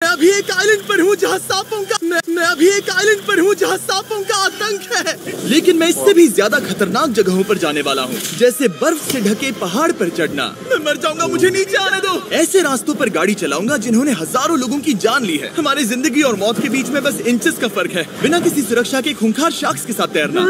मैं अभी एक आइलैंड पर हूँ जहाँ सांपों का आतंक है। लेकिन मैं इससे भी ज्यादा खतरनाक जगहों पर जाने वाला हूँ, जैसे बर्फ से ढके पहाड़ पर चढ़ना। मैं मर जाऊंगा, मुझे नीचे आने दो। ऐसे रास्तों पर गाड़ी चलाऊंगा जिन्होंने हजारों लोगों की जान ली है। हमारी जिंदगी और मौत के बीच में बस इंचेस का फर्क है। बिना किसी सुरक्षा के खूंखार शार्क्स के साथ तैरना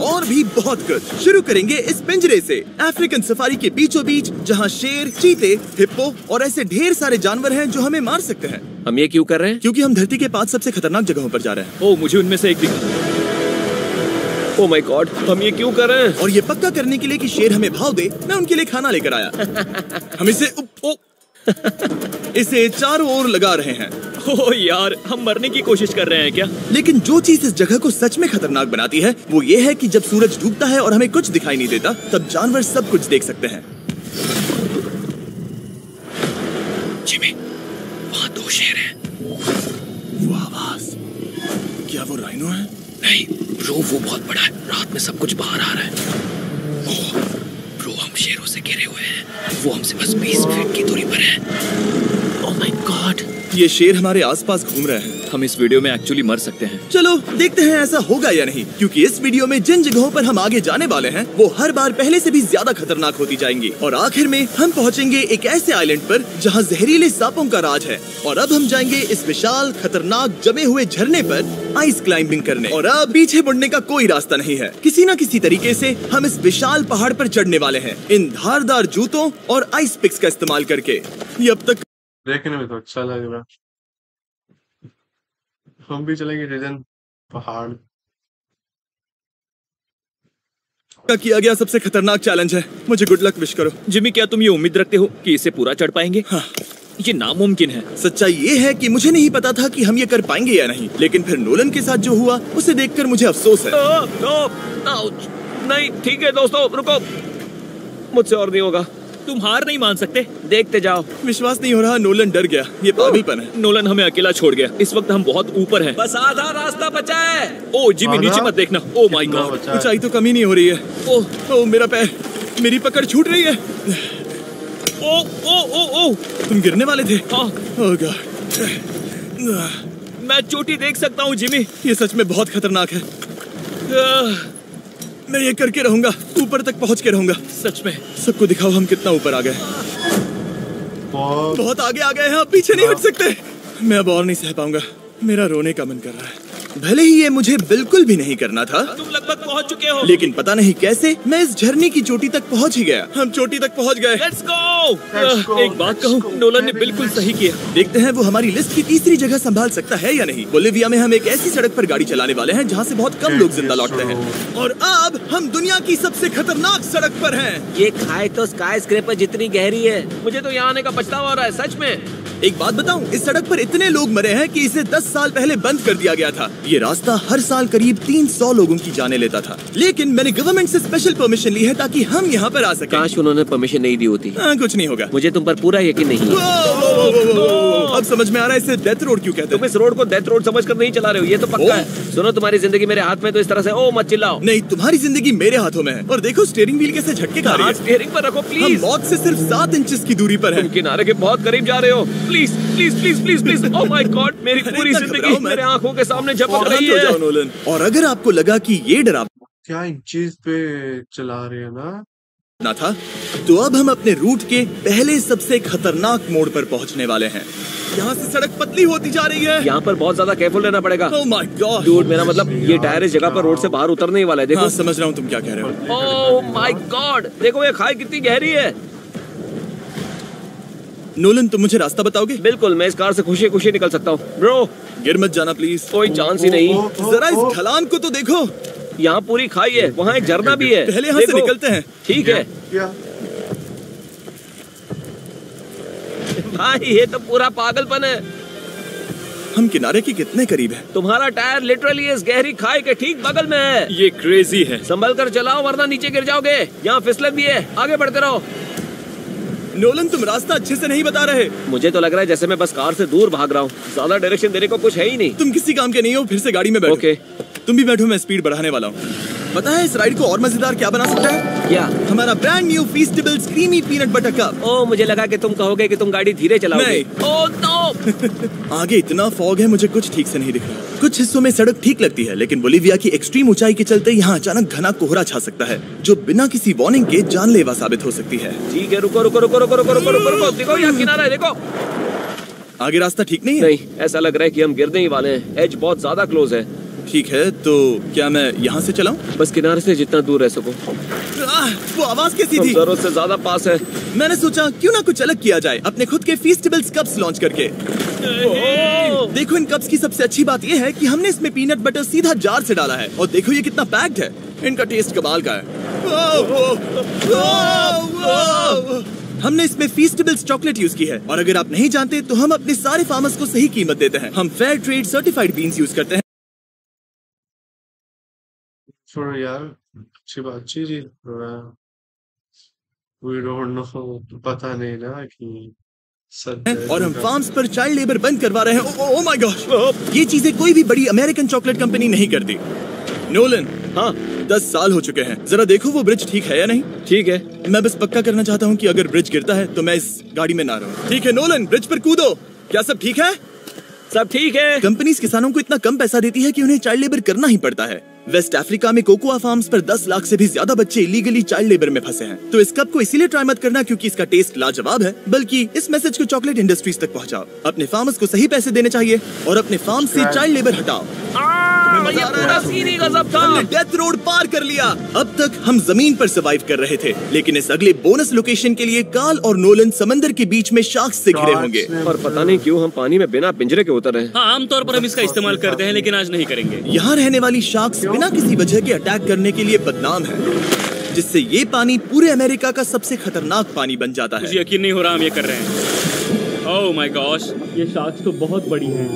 और भी बहुत कुछ। शुरू करेंगे इस पिंजरे से, अफ्रीकन सफारी के बीचों बीच, जहाँ शेर, चीते, हिप्पो और ऐसे ढेर सारे जानवर हैं जो हमें मार सकते हैं। हम ये क्यों कर रहे हैं? क्योंकि हम धरती के 5 सबसे खतरनाक जगहों पर जा रहे हैं। ओह, मुझे उनमें से एक दिखा। ओह माय गॉड, हम ये क्यों कर रहे हैं? और ये पक्का करने के लिए कि शेर हमें भाव दे, मैं उनके लिए खाना लेकर आया। हम इसे चारों ओर लगा रहे हैं। ओह यार, हम मरने की कोशिश कर रहे हैं क्या? लेकिन जो चीज इस जगह को सच में खतरनाक बनाती है वो ये है कि जब सूरज डूबता है और हमें कुछ दिखाई नहीं देता, तब जानवर सब कुछ देख सकते हैं। जिमी, वहाँ 2 शेर हैं। वो आवाज, क्या वो राइनो है? नहीं ब्रो, वो बहुत बड़ा है। रात में सब कुछ बाहर आ रहा है। ओह ब्रो, हम शेरों से घिरे हुए हैं। वो हमसे बस 20 फीट की दूरी पर है। ओह माय गॉड, ये शेर हमारे आसपास घूम रहे हैं। हम इस वीडियो में एक्चुअली मर सकते हैं। चलो देखते हैं ऐसा होगा या नहीं, क्योंकि इस वीडियो में जिन जगहों पर हम आगे जाने वाले हैं वो हर बार पहले से भी ज्यादा खतरनाक होती जाएंगी। और आखिर में हम पहुंचेंगे एक ऐसे आइलैंड पर जहां जहरीले सांपों का राज है। और अब हम जाएंगे इस विशाल, खतरनाक, जमे हुए झरने पर आइस क्लाइंबिंग करने। और अब पीछे मुड़ने का कोई रास्ता नहीं है। किसी न किसी तरीके से हम इस विशाल पहाड़ पर चढ़ने वाले हैं, इन धारदार जूतों और आइस पिक्स का इस्तेमाल करके। ये अब तक देखने में तो अच्छा लग रहा। हम भी चलेंगे रिजन पहाड़। का किया गया सबसे खतरनाक चैलेंज है। मुझे गुड लक विश करो। जिमी, क्या तुम ये उम्मीद रखते हो कि इसे पूरा चढ़ पाएंगे? हाँ। ये नामुमकिन है। सच्चाई ये है कि मुझे नहीं पता था कि हम ये कर पाएंगे या नहीं, लेकिन फिर नोलन के साथ जो हुआ उसे देखकर मुझे अफसोस है। नहीं ठीक है दोस्तों, रुको, मुझसे और नहीं होगा। तुम हार नहीं मान सकते, देखते जाओ। विश्वास नहीं हो रहा, नोलन डर गया। ये पागलपन है। नोलन हमें अकेला छोड़ गया। इस वक्त हम बहुत ऊपर हैं। बस आधा रास्ता बचा है। ओ जिमी, नीचे मत देखना। ओ माय गॉड, ऊंचाई तो कमी नहीं हो रही है। ओ मेरा पैर, मेरी पकड़ छूट रही है। ओ ओ ओ ओ, तुम गिरने वाले थे। हाँ। ओह गॉड, मैं चोटी देख सकता हूँ जिमी। ये सच में बहुत खतरनाक है। मैं ये करके रहूंगा, ऊपर तक पहुंच के रहूंगा। सच में। सबको दिखाओ हम कितना ऊपर आ गए। बहुत आगे आ गए हैं, अब पीछे नहीं हट सकते। मैं अब और नहीं सह पाऊंगा, मेरा रोने का मन कर रहा है। भले ही ये मुझे बिल्कुल भी नहीं करना था। तुम लगभग पहुंच चुके हो, लेकिन पता नहीं कैसे मैं इस झरने की चोटी तक पहुंच ही गया। हम चोटी तक पहुंच गए। Let's go. एक बात कहूँ, नोलन ने बिल्कुल सही किया। देखते हैं वो हमारी लिस्ट की तीसरी जगह संभाल सकता है या नहीं। बोलिविया में हम एक ऐसी सड़क पर गाड़ी चलाने वाले हैं जहाँ से बहुत कम लोग जिंदा लौटते हैं। और अब हम दुनिया की सबसे खतरनाक सड़क पर हैं। ये खाई तो स्काई स्क्रैपर जितनी गहरी है। मुझे तो यहाँ आने का पछतावा हो रहा है, सच में। एक बात बताऊं, इस सड़क पर इतने लोग मरे हैं कि इसे 10 साल पहले बंद कर दिया गया था। ये रास्ता हर साल करीब 300 लोगों की जाने लेता था, लेकिन मैंने गवर्नमेंट से स्पेशल परमिशन ली है ताकि हम यहाँ पर आ सकें। काश उन्होंने परमिशन नहीं दी होती। कुछ नहीं होगा। मुझे तुम पर पूरा यकीन नहीं है। अब समझ में आ रहा है इसे डेथ रोड क्यों कहते हैं। तुम इस रोड को डेथ रोड समझकर नहीं चला रहे हो, ये तो पक्का है। सुनो, तुम्हारी जिंदगी मेरे हाथ में, तो इस तरह से ओ मत चिल्लाओ। नहीं, तुम्हारी जिंदगी मेरे हाथों में है। और देखो स्टीयरिंग व्हील कैसे झटके खा रही है। स्टीयरिंग पर रखो प्लीज। हम मौत से सिर्फ 7 इंचेस की दूरी पर हैं। तुम किनारे के बहुत करीब जा रहे हो। Please please please please please. Oh my God, मेरी पूरी जिंदगी मेरे आंखों के सामने झपक रही है। और अगर आपको लगा कि ये डरावना क्या इन चीज पे चला रहे हैं ना था, तो अब हम अपने रूट के पहले सबसे खतरनाक मोड़ पर पहुंचने वाले हैं। यहाँ से सड़क पतली होती जा रही है। यहाँ पर बहुत ज्यादा केयरफुल रहना पड़ेगा। Oh my God! डूड, मेरा मतलब ये टायर इस जगह पर रोड से बाहर उतरने ही वाला है। देखो। हाँ, समझ रहा हूँ तुम क्या कह रहे हो। ओह माय गॉड, देखो ये खाई कितनी गहरी है। नोलन, तुम मुझे रास्ता बताओगे? बिल्कुल, मैं इस कार से खुशी खुशी निकल सकता हूँ। ब्रो, गिर मत जाना प्लीज। कोई चांस ही नहीं। जरा इस ढलान को तो देखो। यहाँ पूरी खाई है, वहाँ एक झरना भी है। पहले यहाँ से निकलते हैं। ठीक है भाई, ये तो पूरा पागलपन है। हम किनारे के कितने करीब हैं? तुम्हारा टायर लिटरली इस गहरी खाई के ठीक बगल में है। ये क्रेजी है। संभल कर चलाओ वरना नीचे गिर जाओगे। यहाँ फिसलन भी है, आगे बढ़ते रहो। नोलन, तुम रास्ता अच्छे से नहीं बता रहे। मुझे तो लग रहा है जैसे मैं बस कार से दूर भाग रहा हूँ। ज्यादा डायरेक्शन देने को कुछ है ही नहीं। तुम किसी काम के नहीं हो, फिर से गाड़ी में बैठो। ओके। तुम भी बैठो, मैं स्पीड बढ़ाने वाला हूँ। पता है इस राइड को और मजेदार क्या बना सकता है? क्या? हमारा brand new feastable creamy peanut butter cup. Oh, मुझे लगा कि तुम कहोगे कि तुम गाड़ी धीरे चलाओगे। नहीं। ओह नो, आगे इतना फॉग है, मुझे कुछ ठीक से नहीं दिख रहा। कुछ हिस्सों में सड़क ठीक लगती है, लेकिन बोलीविया की एक्सट्रीम ऊंचाई के चलते यहाँ अचानक घना कोहरा छा सकता है, जो बिना किसी वार्निंग के जानलेवा साबित हो सकती है। ठीक है, रुको रुको रुको रुको रुको रुको रुको रुको, देखो यहाँ किनारा है, देखो। आगे रास्ता ठीक नहीं है? नहीं, ऐसा लग रहा है कि हम गिरने ही वाले हैं। एज बहुत ज्यादा क्लोज है। ठीक है, तो क्या मैं यहाँ से चलाऊं? बस किनारे से जितना दूर रह सको। वो आवाज कैसी थी? जरूरत से ज्यादा पास है। मैंने सोचा क्यों ना कुछ अलग किया जाए, अपने खुद के फीस्टेबल्स कप्स लॉन्च करके। देखो, इन कप्स की सबसे अच्छी बात ये है कि हमने इसमें पीनट बटर सीधा जार से डाला है, और देखो ये कितना पैक्ड है। इनका टेस्ट कमाल का है। हमने इसमें फीस्टेबल्स चॉकलेट यूज की है, और अगर आप नहीं जानते तो हम अपने सारे फार्मर्स को सही कीमत देते हैं। हम fair trade certified beans use करते हैं। छोड़ो यार, अच्छी बात चीज। वी डोंट नो, पता नहीं ना कि सच है। और हम फार्म्स पर चाइल्ड लेबर बंद करवा रहे हैं। ओह माय गॉश, ये चीजें कोई भी बड़ी अमेरिकन चॉकलेट कंपनी नहीं करती। नोलन, हाँ 10 साल हो चुके हैं, जरा देखो वो ब्रिज ठीक है या नहीं। ठीक है। मैं बस पक्का करना चाहता हूँ कि अगर ब्रिज गिरता है तो मैं इस गाड़ी में ना रहूं। ठीक है नोलन, ब्रिज पर कूदो। क्या सब ठीक है? सब ठीक है। कंपनीज किसानों को इतना कम पैसा देती है कि उन्हें चाइल्ड लेबर करना ही पड़ता है। वेस्ट अफ्रीका में कोकोआ फार्म्स पर 10 लाख से भी ज्यादा बच्चे इलीगली चाइल्ड लेबर में फंसे हैं। तो इस कप को इसीलिए ट्राई मत करना क्योंकि इसका टेस्ट लाजवाब है, बल्कि इस मैसेज को चॉकलेट इंडस्ट्रीज तक पहुंचाओ। अपने फार्मर्स को सही पैसे देने चाहिए और अपने फार्म से चाइल्ड लेबर हटाओ। ये पूरा सीन ही गजब था। हमने डेथ रोड पार कर लिया। अब तक हम जमीन पर सर्वाइव कर रहे थे, लेकिन इस अगले बोनस लोकेशन के लिए कार्ल और नोलन समंदर के बीच में शार्क्स से घिरे होंगे। और पता नहीं क्यों हम पानी में बिना पिंजरे के उतर रहे हैं। हाँ, आमतौर पर हम इसका इस्तेमाल करते हैं, लेकिन आज नहीं करेंगे। यहाँ रहने वाली शार्क्स बिना किसी वजह के अटैक करने के लिए बदनाम है, जिससे ये पानी पूरे अमेरिका का सबसे खतरनाक पानी बन जाता है। मुझे यकीन नहीं हो रहा हम ये कर रहे हैं। ओह माय गॉश, ये शार्क्स तो बहुत बड़ी हैं।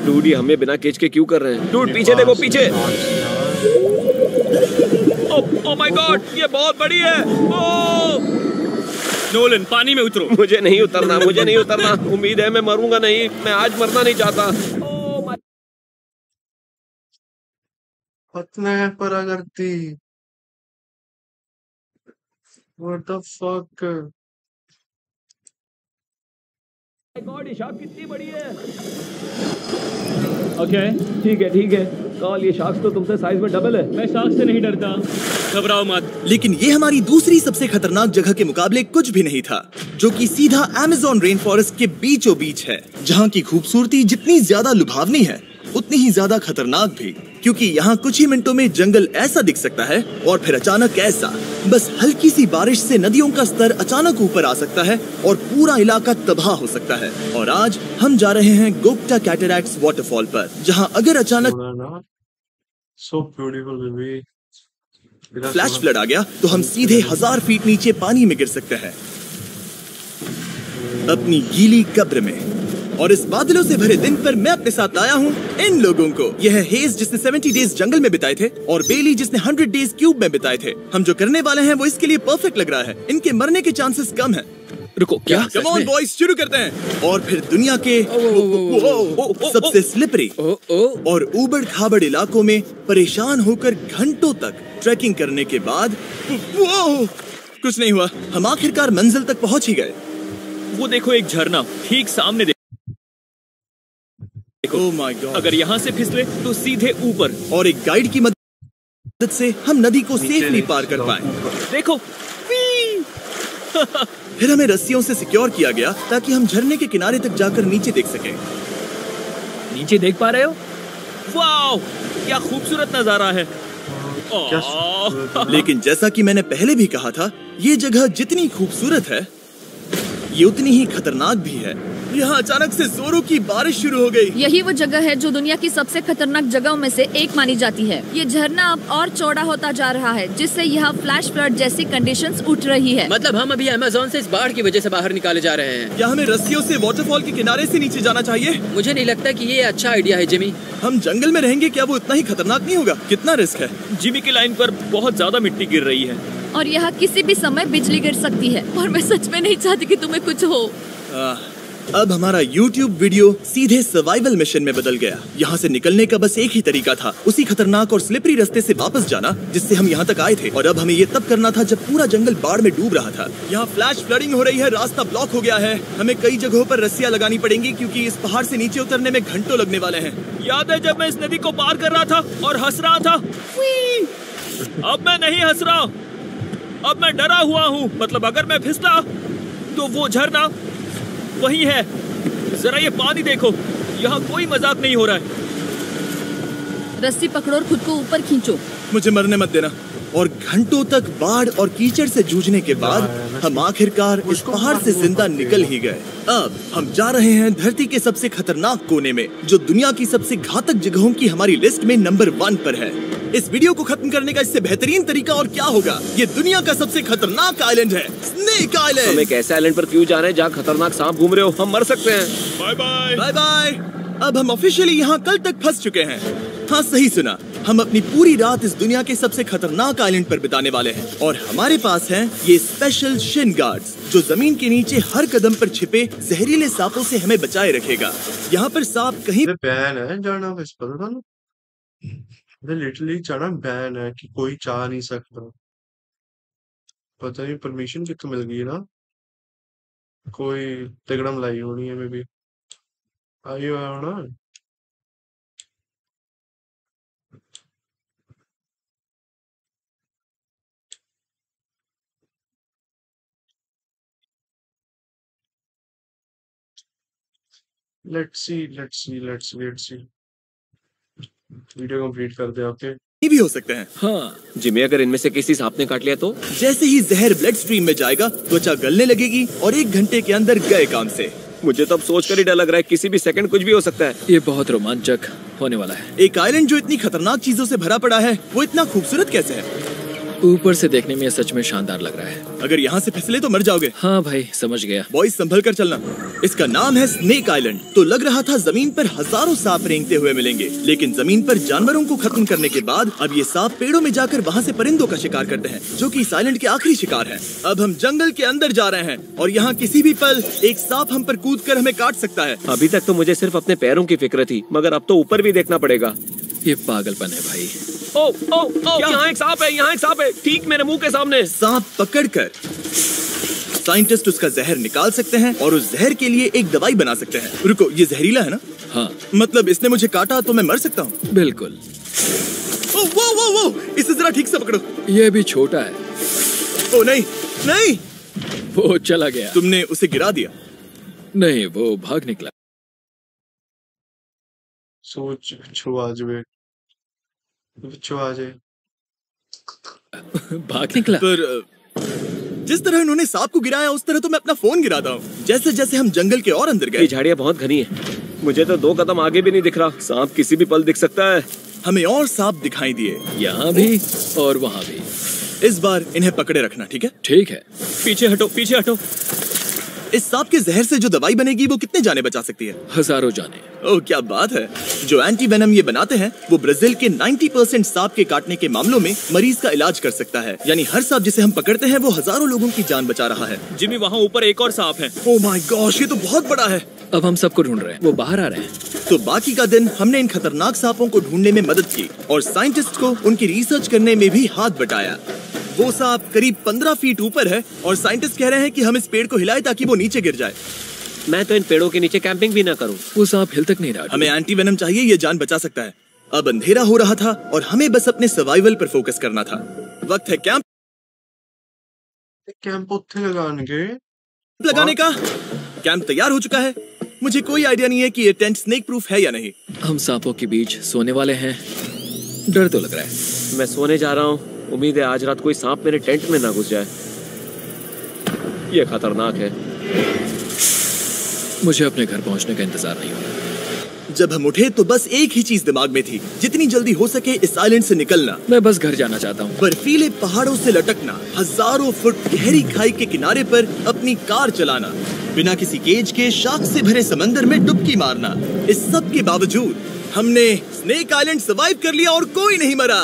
डूड, ये हमें बिना केच के क्यों कर रहे हैं? डूड पीछे देखो, पीछे। ओह माय गॉड, ये बहुत बड़ी है। ओह नोलन, पानी में उतरो। मुझे नहीं उतरना, मुझे नहीं उतरना। उम्मीद है मैं मरूंगा नहीं। मैं आज मरना नहीं चाहता। पतना है पर करती। What the fuck? गॉड, ये शार्क कितनी बड़ी है। ओके, ठीक है ठीक है। कार्ल, ये शार्क्स तो तुमसे साइज में डबल है। मैं शार्क से नहीं डरता, घबराओ मत। लेकिन ये हमारी दूसरी सबसे खतरनाक जगह के मुकाबले कुछ भी नहीं था, जो कि सीधा अमेज़न रेन फॉरेस्ट के बीचों बीच है, जहाँ की खूबसूरती जितनी ज्यादा लुभावनी है उतनी ही ज्यादा खतरनाक भी, क्योंकि यहाँ कुछ ही मिनटों में जंगल ऐसा दिख सकता है और फिर अचानक ऐसा। बस हल्की सी बारिश से नदियों का स्तर अचानक ऊपर आ सकता है और पूरा इलाका तबाह हो सकता है। और आज हम जा रहे हैं गोप्टा कैटरैक्ट्स वाटरफॉल पर, जहाँ अगर अचानक So beautiful, baby. Flash flood आ गया तो हम सीधे 1000 फीट नीचे पानी में गिर सकते हैं, अपनी गीली कब्र में। और इस बादलों से भरे दिन पर मैं अपने साथ लाया हूँ इन लोगों को। यह है हेज, जिसने 70 डेज जंगल में बिताए थे, और बेली, जिसने 100 डेज क्यूब में बिताए थे। हम जो करने वाले हैं वो इसके लिए परफेक्ट लग रहा है। इनके मरने के चांसेस कम हैं। रुको, क्या? कम ऑन बॉयज, शुरू करते हैं। और फिर दुनिया के सबसे स्लिपरी और ऊबड़ खाबड़ इलाकों में परेशान होकर घंटों तक ट्रैकिंग करने के बाद कुछ नहीं हुआ, हम आखिरकार मंजिल तक पहुंच ही गए। वो देखो, एक झरना ठीक सामने देखो। Oh my God. अगर यहाँ से फिसले तो सीधे ऊपर। और एक गाइड की मदद से हम नदी को सेफली पार कर पाए। देखो, फिर हमें रस्सियों से सिक्योर किया गया ताकि हम झरने के किनारे तक जाकर नीचे देख सकें। नीचे देख पा रहे हो? वाओ, क्या खूबसूरत नजारा है। लेकिन जैसा कि मैंने पहले भी कहा था, ये जगह जितनी खूबसूरत है ये उतनी ही खतरनाक भी है। यहाँ अचानक से जोरों की बारिश शुरू हो गई। यही वो जगह है जो दुनिया की सबसे खतरनाक जगहों में से एक मानी जाती है। ये झरना अब और चौड़ा होता जा रहा है, जिससे यहाँ फ्लैश फ्लड जैसी कंडीशंस उठ रही है। मतलब हम अभी अमेज़न से इस बाढ़ की वजह से बाहर निकाले जा रहे हैं। क्या हमें रस्सियों से वाटरफॉल के किनारे से नीचे जाना चाहिए? मुझे नहीं लगता कि ये अच्छा आइडिया है जिमी। हम जंगल में रहेंगे, क्या वो इतना ही खतरनाक नहीं होगा? कितना रिस्क है? जिमी की लाइन पर बहुत ज्यादा मिट्टी गिर रही है और यहाँ किसी भी समय बिजली गिर सकती है, और मैं सच में नहीं चाहती कि तुम्हें कुछ हो। अब हमारा YouTube वीडियो सीधे सर्वाइवल मिशन में बदल गया। यहाँ से निकलने का बस एक ही तरीका था, उसी खतरनाक और स्लिपरी रास्ते से वापस जाना जिससे हम यहाँ तक आए थे। और अब हमें ये तब करना था जब पूरा जंगल बाढ़ में डूब रहा था। यहाँ फ्लैश फ्लडिंग हो रही है, रास्ता ब्लॉक हो गया है। हमें कई जगहों पर रस्सियाँ लगानी पड़ेंगी क्योंकि इस पहाड़ से नीचे उतरने में घंटों लगने वाले हैं। याद है जब मैं इस नदी को पार कर रहा था और हंस रहा था? अब मैं नहीं हंस रहा, अब मैं डरा हुआ हूँ। मतलब अगर मैं फिसला तो वो झरना वही है। जरा ये पानी देखो, यहाँ कोई मजाक नहीं हो रहा है। रस्सी पकड़ो और खुद को ऊपर खींचो। मुझे मरने मत देना। और घंटों तक बाढ़ और कीचड़ से जूझने के बाद हम आखिरकार इस पहाड़ से जिंदा निकल ही गए। अब हम जा रहे हैं धरती के सबसे खतरनाक कोने में, जो दुनिया की सबसे घातक जगहों की हमारी लिस्ट में नंबर 1 पर है। इस वीडियो को खत्म करने का इससे बेहतरीन तरीका और क्या होगा? ये दुनिया का सबसे खतरनाक आइलैंड है, स्नेक आइलैंड। हम एक ऐसे आइलैंड पर क्यों जा रहे हैं जहाँ खतरनाक सांप घूम रहे हो? हम मर सकते हैं। Bye bye bye bye. अब हम ऑफिशियली यहाँ कल तक फंस चुके हैं। हाँ, सही सुना, हम अपनी पूरी रात इस दुनिया के सबसे खतरनाक आइलैंड पर बिताने वाले हैं। और हमारे पास हैं ये स्पेशल शिन गार्ड्स, जो जमीन के नीचे हर कदम पर छिपे जहरीले सांपों से हमें बचाए रखेगा। यहाँ पर सांप कहीं बैन है जाना, बस पता ना, लिटरली जाना बैन है कि कोई जा नहीं सकता। पता नहीं परमिशन कितने मिल गई ना, कोई तिगड़म लाई होनी है। मे भी आई ना। लेट्स सी वीडियो कंप्लीट कर दे आपके। भी हो सकते हैं। हाँ जिमी, अगर इनमें से किसी सांप ने काट लिया तो? जैसे ही जहर ब्लड स्ट्रीम में जाएगा, त्वचा गलने लगेगी और 1 घंटे के अंदर गए काम से। मुझे तो अब सोचकर ही डर लग रहा है, किसी भी सेकंड कुछ भी हो सकता है। ये बहुत रोमांचक होने वाला है। एक आइलैंड जो इतनी खतरनाक चीजों से भरा पड़ा है, वो इतना खूबसूरत कैसे है? ऊपर से देखने में सच में शानदार लग रहा है। अगर यहाँ से फिसले तो मर जाओगे। हाँ भाई, समझ गया। बॉयज संभल कर चलना। इसका नाम है स्नेक आइलैंड। तो लग रहा था जमीन पर हजारों सांप रेंगते हुए मिलेंगे, लेकिन जमीन पर जानवरों को खत्म करने के बाद अब ये सांप पेड़ों में जाकर वहाँ से परिंदों का शिकार करते हैं, जो कि इस आइलैंड के आखिरी शिकार है। अब हम जंगल के अंदर जा रहे हैं और यहाँ किसी भी पल एक सांप हम पर कूद कर हमें काट सकता है। अभी तक तो मुझे सिर्फ अपने पैरों की फिक्र थी, मगर अब तो ऊपर भी देखना पड़ेगा। ये पागलपन है भाई। ओ, यहाँ एक सांप है, यहाँ एक सांप है, ठीक मेरे मुंह के सामने। सांप पकड़कर साइंटिस्ट उसका जहर निकाल सकते हैं और उस जहर के लिए एक दवाई बना सकते हैं। रुको, ये जहरीला है ना? हाँ। मतलब इसने मुझे काटा तो मैं मर सकता हूँ? बिल्कुल। ओ, वो, इसे जरा ठीक से पकड़ो। ये भी छोटा है। ओ नहीं, नहीं, वो चला गया। तुमने उसे गिरा दिया? नहीं, वो भाग निकला। सोच छुआ जाए, भाग निकला। पर जिस तरह इन्होंने सांप को गिराया, उस तरह तो मैं अपना फोन गिराता हूँ। जैसे जैसे हम जंगल के और अंदर गए, ये झाड़ियाँ बहुत घनी है, मुझे तो 2 कदम आगे भी नहीं दिख रहा। सांप किसी भी पल दिख सकता है। हमें और सांप दिखाई दिए, यहाँ भी और वहाँ भी। इस बार इन्हें पकड़े रखना, ठीक है? ठीक है। पीछे हटो, पीछे हटो। इस सांप के जहर से जो दवाई बनेगी वो कितने जाने बचा सकती है? हजारों जाने। ओह, क्या बात है। जो एंटी वेनम ये बनाते हैं, वो ब्राजील के 90% सांप के काटने के मामलों में मरीज का इलाज कर सकता है। यानी हर सांप जिसे हम पकड़ते हैं वो हजारों लोगों की जान बचा रहा है। जिमी, वहाँ ऊपर एक और सांप है। ओह माय गॉश, ये तो बहुत बड़ा है। अब हम सबको ढूंढ रहे हैं, वो बाहर आ रहे हैं। तो बाकी का दिन हमने इन खतरनाक सांपों को ढूंढने में मदद की और साइंटिस्ट को उनकी रिसर्च करने में भी हाथ बटाया। वो सांप करीब 15 फीट ऊपर है और साइंटिस्ट कह रहे हैं कि हम इस पेड़ को हिलाएं ताकि वो नीचे गिर जाए। मैं तो इन पेड़ों के नीचे कैंपिंग भी ना करूं। वो सांप हिल तक नहीं रहा। हमें एंटी वेनम चाहिए, ये जान बचा सकता है। अब अंधेरा हो रहा था और हमें बस अपने सर्वाइवल पर फोकस करना था। वक्त है कैंप लगाने का। कैंप तैयार हो चुका है। मुझे कोई आइडिया नहीं है कि ये टेंट स्नेक प्रूफ है या नहीं। हम सांपों के बीच सोने वाले हैं। डर तो लग रहा है। मैं सोने जा रहा हूँ। उम्मीद है आज रात कोई सांप मेरे टेंट में ना घुस जाए। ये खतरनाक है। मुझे अपने घर पहुंचने का इंतजार नहीं हो रहा। जब हम उठे तो बस एक ही चीज दिमाग में थी, जितनी जल्दी हो सके इस आइलैंड से निकलना। मैं बस घर जाना चाहता हूँ। बर्फीले पहाड़ों से लटकना, हजारों फुट गहरी खाई के किनारे पर अपनी कार चलाना, बिना किसी केज के शार्क से भरे समंदर में डुबकी मारना। इस सब के बावजूद हमने स्नेक आइलैंड सर्वाइव कर लिया और कोई नहीं मरा।